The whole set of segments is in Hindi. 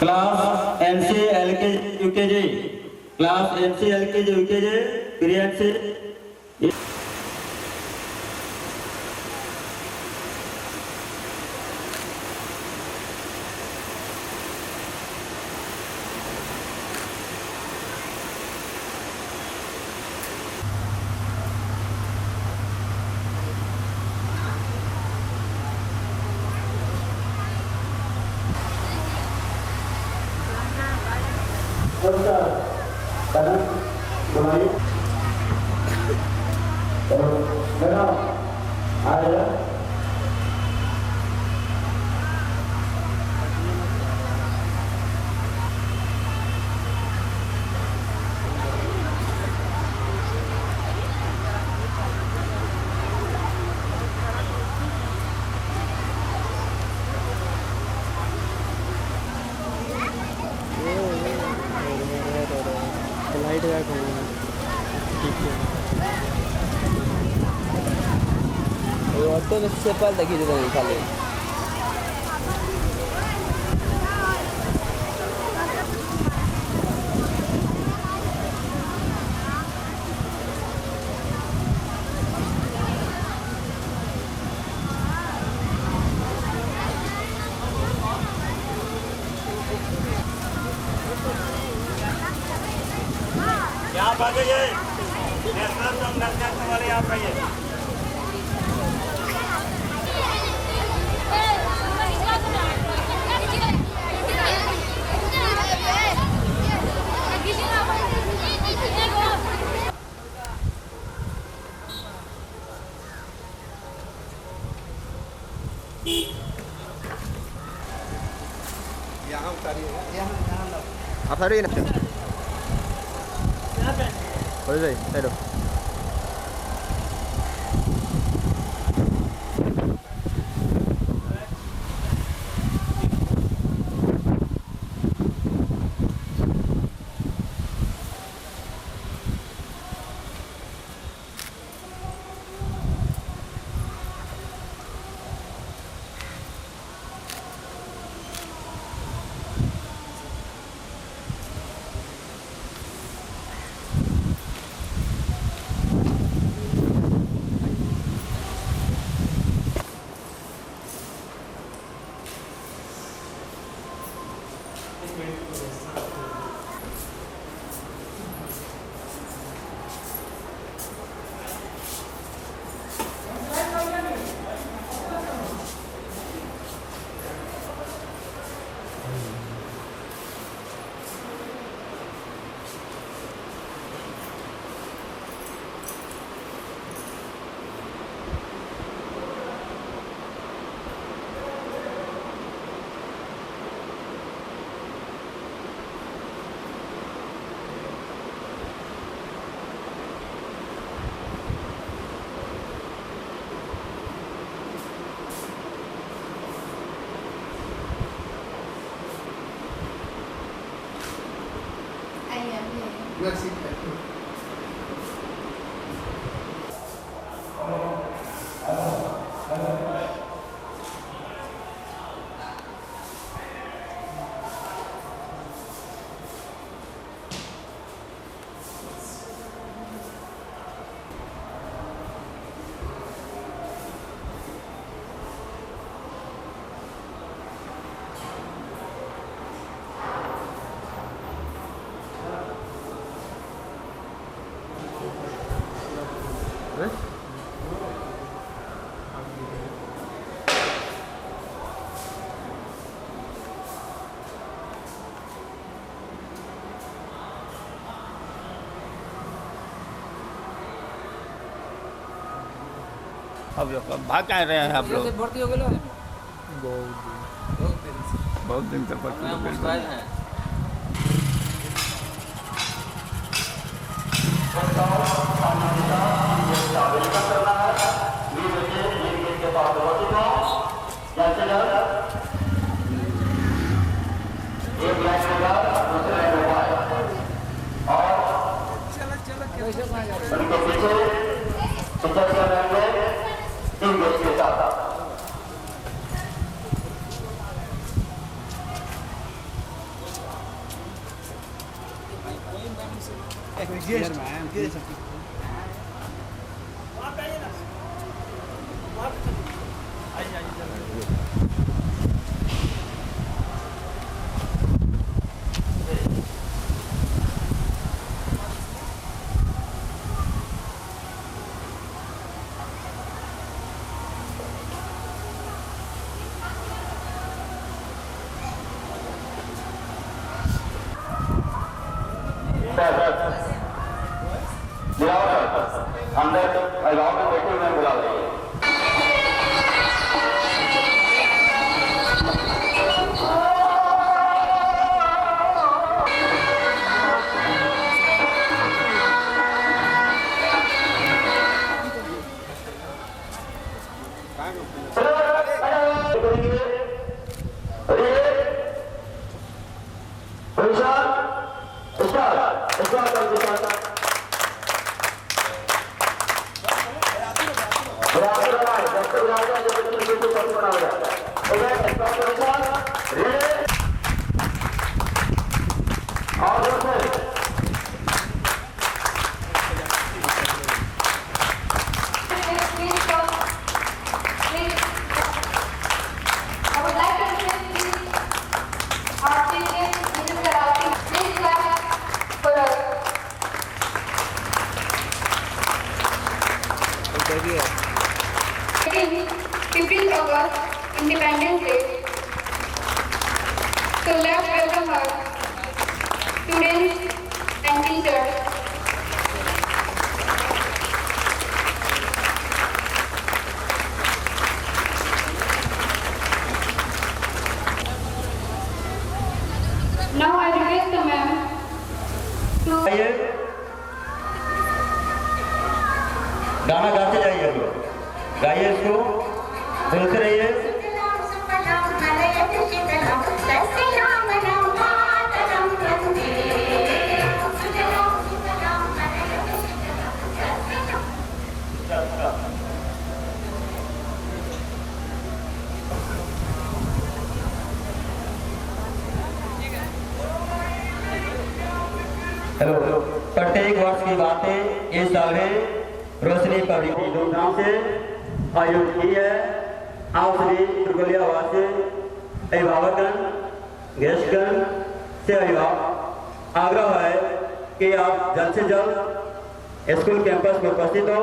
Class MC LK UKG, class MC LKG UKG period से तो से पहले देखी जो खाली यहाँ भागे ये नेशनल सॉन्ग वाले यहाँ पे ये यहाँ उतारिएगा, यहाँ लो। आप उतारिए ना। यहाँ पे। हो जाए, चलो। Merci. अब भाग कहाँ रहे हैं आप लोग? भर्ती हो गए बहुत दिन से भर्ती हो गए। अंदर अलाव में बैठे हुए बुला रही है। Second, 15th August, Independence Day. So let's welcome our students and teachers. Now I request the ma'am to गाना गाते जाइए, गाइए इसको, बोलते रहिए। हेलो, प्रत्येक वर्ष की बातें इस साल है रोशनी पब्लिक धूमधाम से आयोजित की है। आप सभी त्रिकोलिया वासी अभिभावकगण गेस्टगण से आग्रह है कि आप जल्द से जल्द स्कूल कैंपस में उपस्थित हो।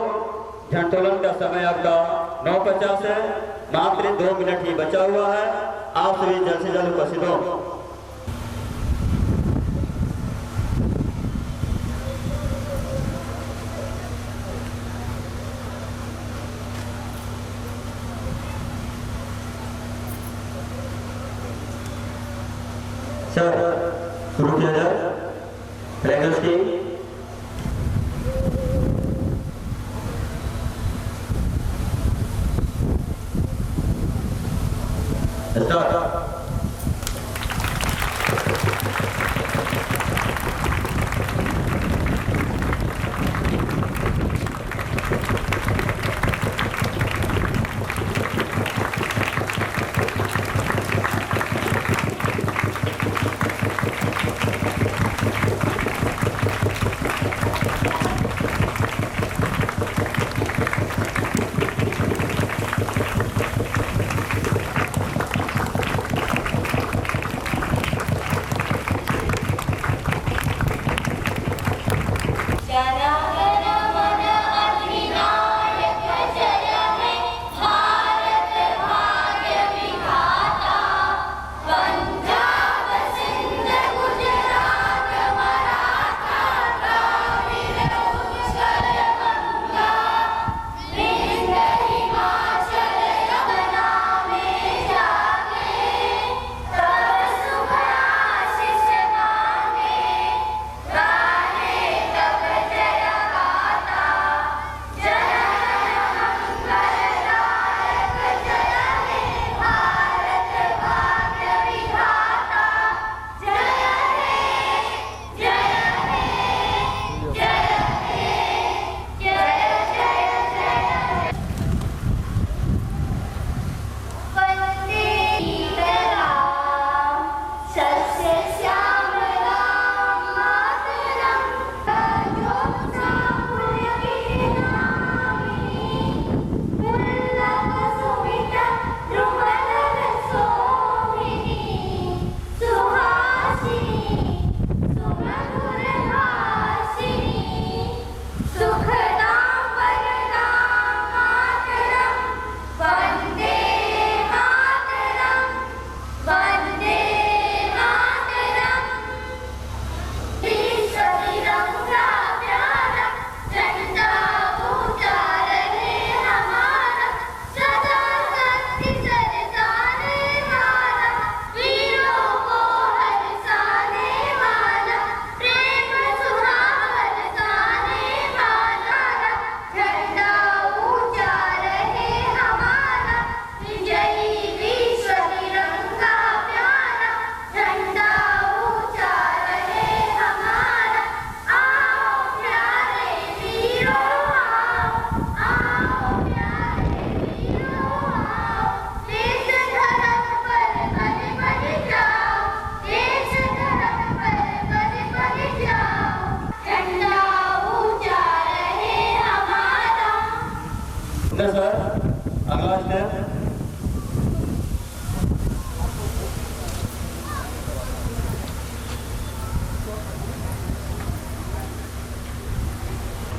झंडोत्तोलन का समय आपका 9:50 है, मात्र 2 मिनट ही बचा हुआ है। आप सभी जल्द से जल्द उपस्थित हो। सर, शुरू किया जाए। Flaggers team start.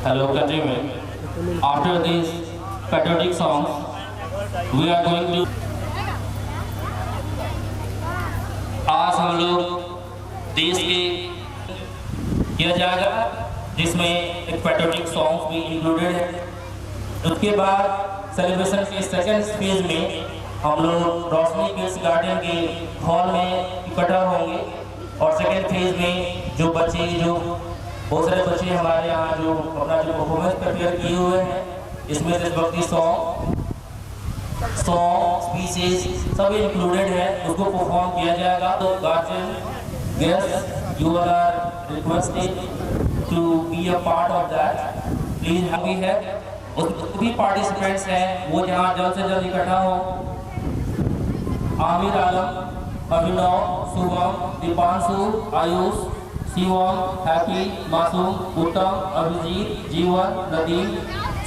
hello countrymen. After these patriotic songs, we are going to आज हम लोग देश के किया जाएगा जिसमें एक पैट्रियोटिक सॉन्ग भी इंक्लूडेड है। उसके बाद सेलिब्रेशन के सेकेंड फेज में हम लोग रोशनी किड्स गार्डन के हॉल में इकट्ठा होंगे और सेकेंड फेज में जो बच्चे जो बहुत सारे बच्चे हमारे यहाँ जो अपना जो परफॉर्मेंस प्रिपेयर किए हुए हैं इसमें देशभक्ति सॉन्ग स्पीचेस सब इंक्लूडेड है, उसको परफॉर्म किया जाएगा। तो guardian guest you are requested to be a part of that please. अभी है भी पार्टिसिपेंट्स हैं वो जहाँ जल्द से जल्द इकट्ठा हो। आमिर आलम, अभिनव, शुभम, दीपांशु, आयुष, शिवम, हैप्पी, मासूम, उत्तम, अभिजीत, जीवन, नदीम,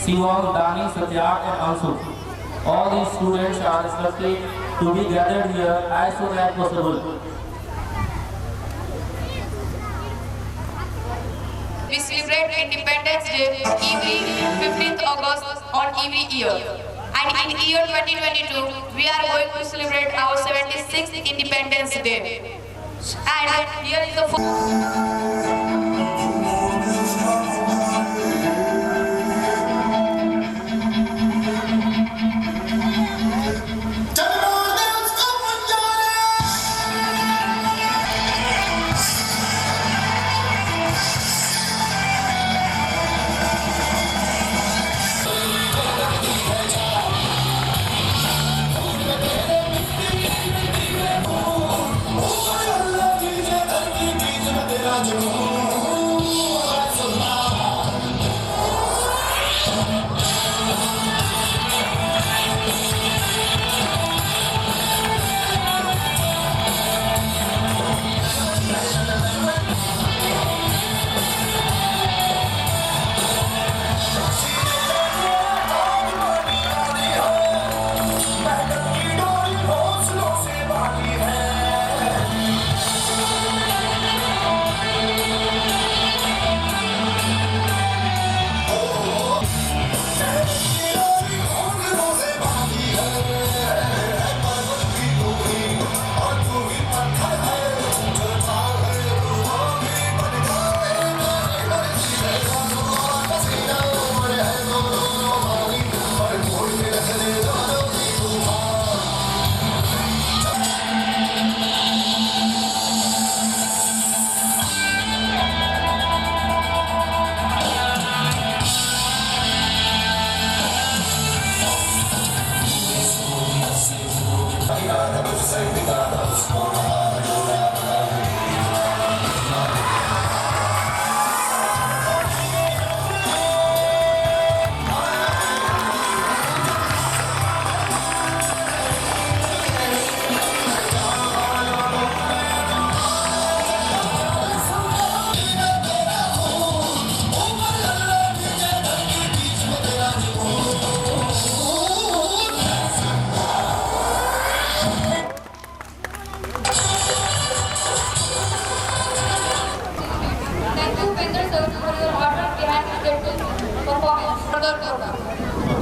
शिवम, दानी, सत्याग and Anshu. All these students are expected to be gathered here as soon as possible. We celebrate Independence Day every 15th August on every year. And in year 2022, we are going to celebrate our 76th Independence Day. And here is the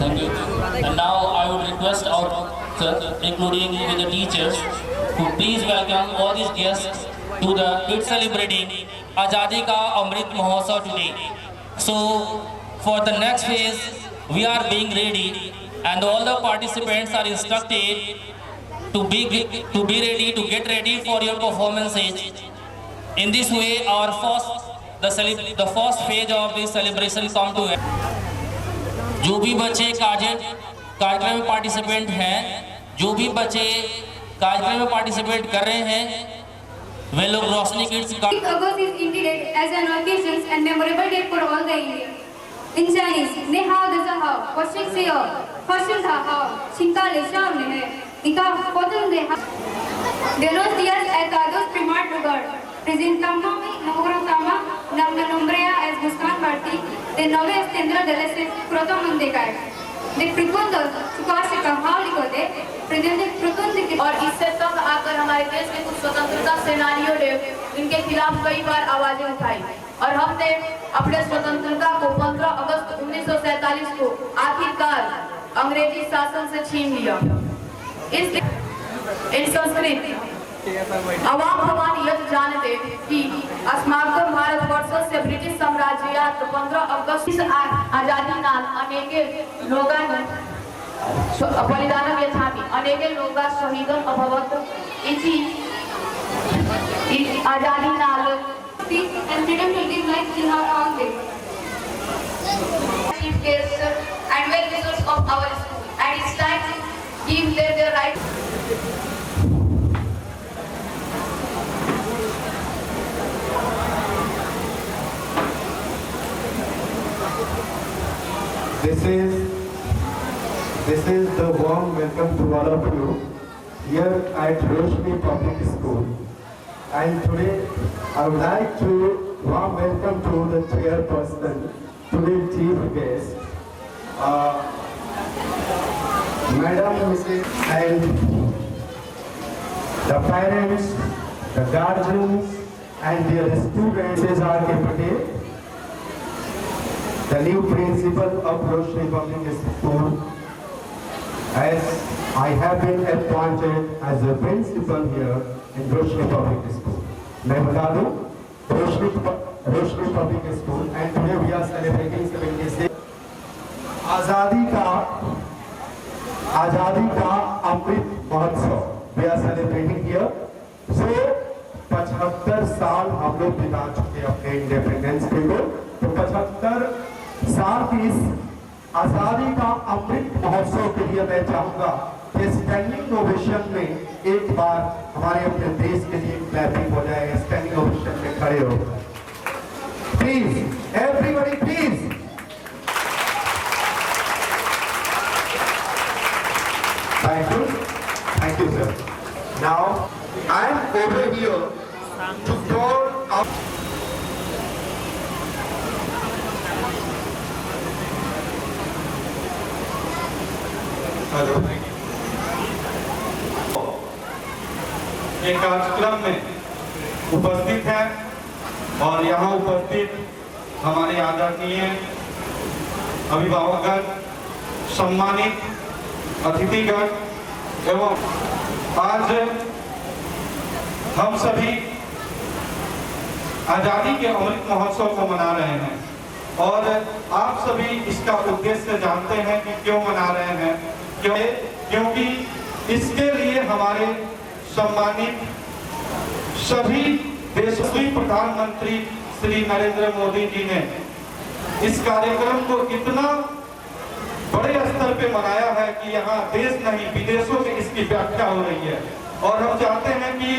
Thank you. And now I would request our including with the teachers, to please welcome all these guests to the kids celebrating Azadi Ka Amrit Mahotsav today. So for the next phase, we are being ready, and all the participants are instructed to be ready, to get ready for your performances. In this way, our the first phase of this celebration come to end. जो भी बच्चे कार्यक्रम में पार्टिसिपेंट हैं, जो भी बच्चे कार्यक्रम में पार्टिसिपेट कर रहे हैं, वे लोग रोशनी किड्स का August is intended as an occasion and memorable day for all the Indians. In Chinese, ne hao de za hao, question se hao, question tha hao, chinta le sham ne hai, ika potom de hao. Buenos días a todos, primer lugar. Presentamos-me Namogrotama, Namna Nombrea as Muskan Bharti, de nove estendra de lese protomundekai. De Prikundar, Chukasi Kamhali de, President Prikundar और इससे तक आकर हमारे देश के कुछ स्वतंत्रता सेनानियों ने इनके खिलाफ कई बार आवाजें उठाई और हमने अपने स्वतंत्रता को 15 अगस्त 1947 को आखिरकार अंग्रेजी शासन से छीन लिया। इस संस्कृत अवाम हमारी यह जानते कि अस्माकं भारतवर्ष से ब्रिटिश साम्राज्यात 15 अगस्त आजादी नाल अनेके लोकांनी बलिदान यथापि अनेके लोका शहीदन अभवत इति आजादी नाल and freedom to live life in our own way. Chief guests and well-wishers of our school, and it's time to give them their right. This is the warm welcome to all of you here at Roshni Public School. And today I would like to warm welcome to the chairperson, today's chief guest, Madam Mrs. and the parents, the guardians and their students, Mrs. R.K. Patel, the new principal of Roshni Public School, as I have been appointed as a principal here in Roshni Public School. मैं बता दूं, Roshni public school and today we are celebrating 76 आजादी का Amrit Mahotsav we are celebrating here. So 75 साल हम लोग बिता चुके अपने इंडिपेंडेंस डे को, तो 75 साल की इस आजादी का अमृत महोत्सव के लिए मैं चाहूंगा कि स्टैंडिंग ओवेशन में एक बार हमारे अपने देश के लिए क्लैपिंग हो जाए। स्टैंडिंग ओवेशन में खड़े हो please, everybody please. Thank you sir. Now I am over here to call out hello एक कार्यक्रम में उपस्थित है और यहाँ उपस्थित हमारे आदरणीय अभिभावकगण, सम्मानित अतिथिगण एवं आज हम सभी आजादी के अमृत महोत्सव को मना रहे हैं और आप सभी इसका उद्देश्य जानते हैं कि क्यों मना रहे हैं। क्योंकि इसके लिए हमारे सम्मानित सभी देशों प्रधानमंत्री श्री नरेंद्र मोदी जी ने इस कार्यक्रम को इतना बड़े स्तर पे मनाया है कि यहाँ देश नहीं विदेशों में इसकी व्याख्या हो रही है और हम चाहते हैं कि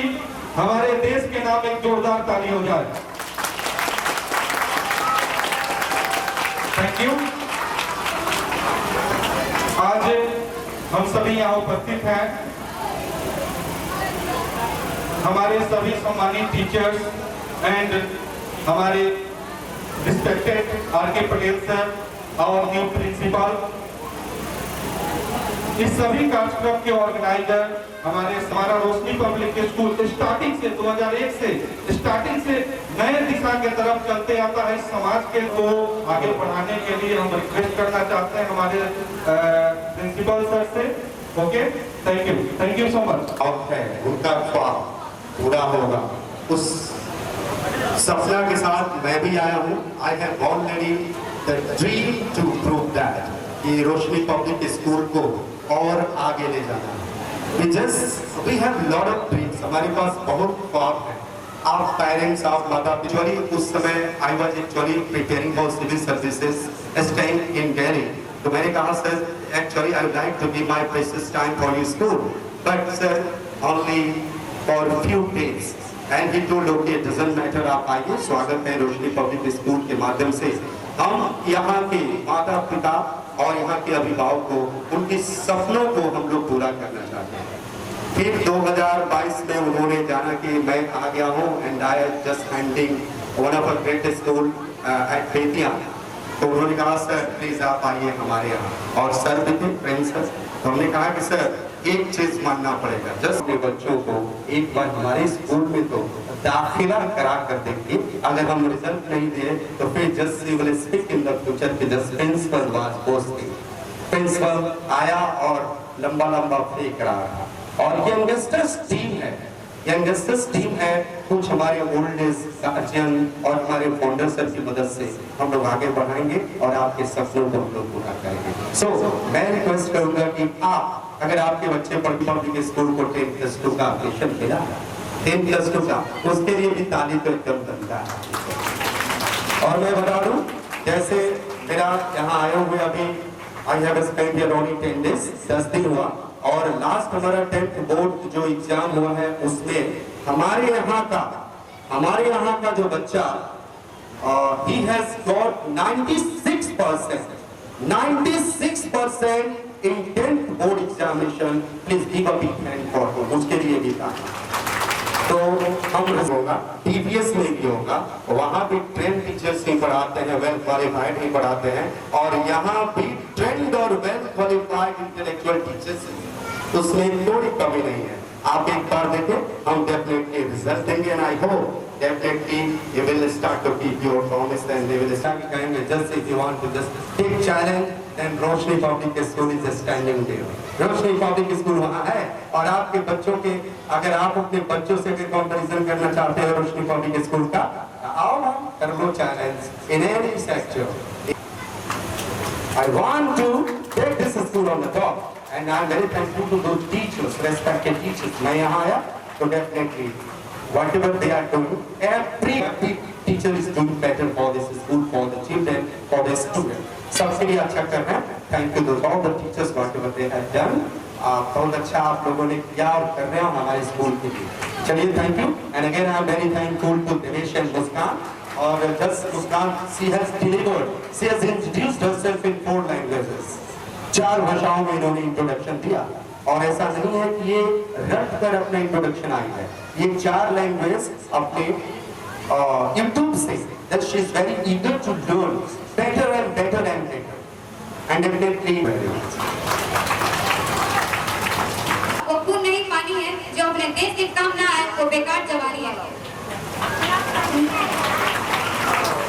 हमारे देश के नाम एक जोरदार ताली हो जाए। Thank you. आज हम सभी यहाँ उपस्थित हैं, हमारे सभी सम्मानित टीचर्स एंड हमारे रिस्पेक्टेड आर.के. पटेल सर और न्यू प्रिंसिपल, इस सभी कार्यक्रम के ऑर्गेनाइजर, हमारा रोशनी पब्लिक स्कूल स्टार्टिंग से 2001 से स्टार्टिंग से नए दिशा के तरफ चलते आता है। इस समाज के को आगे बढ़ाने के लिए हम रिक्वेस्ट करना चाहते हैं हमारे प्रिंसिपल सर से। Okay, thank you so much. उनका ख्वाब पूरा होगा, उस सपना के साथ मैं भी आया हूँ। I have already the dream to prove that कि रोशनी पब्लिक स्कूल को और आगे ले जाना। we have lot of dreams, हमारे पास बहुत ख्वाब है। आप पेरेंट्स, आप माता पिता, उस समय I was actually preparing for civil services, staying in Delhi। तो मैंने कहा sir, actually I would like to give my precious time for your school, but sir only for few days। And he told okay, it doesn't matter, आप आइए। स्वागत है रोशनी पब्लिक स्कूल के माध्यम से। हम यहाँ के माता पिता और यहाँ के अभिभावकों को, उनके सपनों को हम लोग पूरा करना चाहते हैं। फिर 2022 में उन्होंने जाना कि मैं आ गया हूँ and I just handing one of a great school eight Bettiah. तो उन्होंने कहा सर प्लीज आप आइए हमारे यहाँ, और सर भी थे प्रिंसिपल। तो हमने कहा कि सर एक चीज मानना पड़ेगा, जस्ट अपने बच्चों को एक बार हमारे स्कूल में तो दाखिला करा कर देखिए, अगर हम रिजल्ट नहीं दिए तो फिर just we will speak in the future कि just principal was posting. Principal आया और लंबा लंबा फेंक रहा था। और यंगस्टर्स टीम है, यंगस्टर्स टीम है, कुछ हमारे ओल्ड एज गार्जियन और हमारे फाउंडर सर की मदद से हम लोग आगे बढ़ाएंगे और आपके सपनों को हम लोग पूरा करेंगे। सो मैं रिक्वेस्ट करूंगा कि आप, अगर आपके बच्चे पब्लिक स्कूल को 10+2 का एडमिशन मिला, 10+2 का, उसके लिए भी ताली तो एकदम बनता है। और मैं बता दूं, जैसे मेरा यहाँ आए हुए अभी I have spent here only 10 days, 10 दिन हुआ, और लास्ट हमारा 10th बोर्ड जो एग्जाम हुआ है उसमें हमारे यहाँ का जो बच्चा he has got 96% in 10th board examination. Please give a big hand for him. उसके लिए भी था। तो हम होगा TVS में भी होगा, वहाँ भी ट्रेंड टीचर्स नहीं पढ़ाते हैं, वेल क्वालिफाइड नहीं पढ़ाते हैं, और यहाँ भी ट्रेंड और वेल क्वालिफाइड इंटेलेक्चुअल टीचर्स, उसमें कोई कमी नहीं है। आप एक बार देखें, हम डेफिनेटली रिजल्ट देंगे and I hope definitely you will start to keep your promise and they will start कहेंगे just if you want to just take challenge and Roshni public school is standing there. Roshni public school वहाँ है, और आपके बच्चों के, अगर आप अपने बच्चों से भी कंपैरिजन करना चाहते हैं रोशनी पब्लिक स्कूल का, आओ हम कर लो challenge in any sector. I want to take this school on the top, and I'm very thankful to those teachers, respected teachers. मैं यहाँ आया तो definitely whatever they are doing, every teacher is doing better for this school, for the children, for the students. सबके लिए अच्छा कर रहे हैं। Thank you to all the teachers whatever they have done. बहुत अच्छा आप लोगों ने किया और कर रहे हैं हमारे स्कूल के लिए। चलिए thank you, and again I am very thankful to Dinesh and Muskan. और just Muskan, she has delivered, she has introduced herself in 4 languages. 4 भाषाओं में इन्होंने इंट्रोडक्शन दिया, और ऐसा नहीं है कि ये रट कर अपना इंट्रोडक्शन आई है, ये 4 लैंग्वेज अपने यूट्यूब से, that she is very eager to learn better and better and better, and definitely very much. वो खून नहीं पानी है जो अपने देश के काम ना आए वो बेकार जवानी है।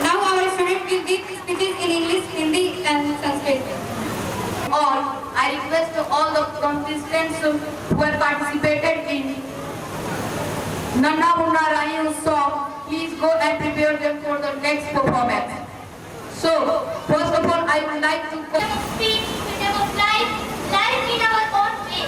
Now our student will give speeches in English, Hindi and Sanskrit. All, I request to all the contestants who have participated in Nanna Munna Rayu song, please go and prepare them for the next performance. So, first of all, I would like to freedom of life in our own way.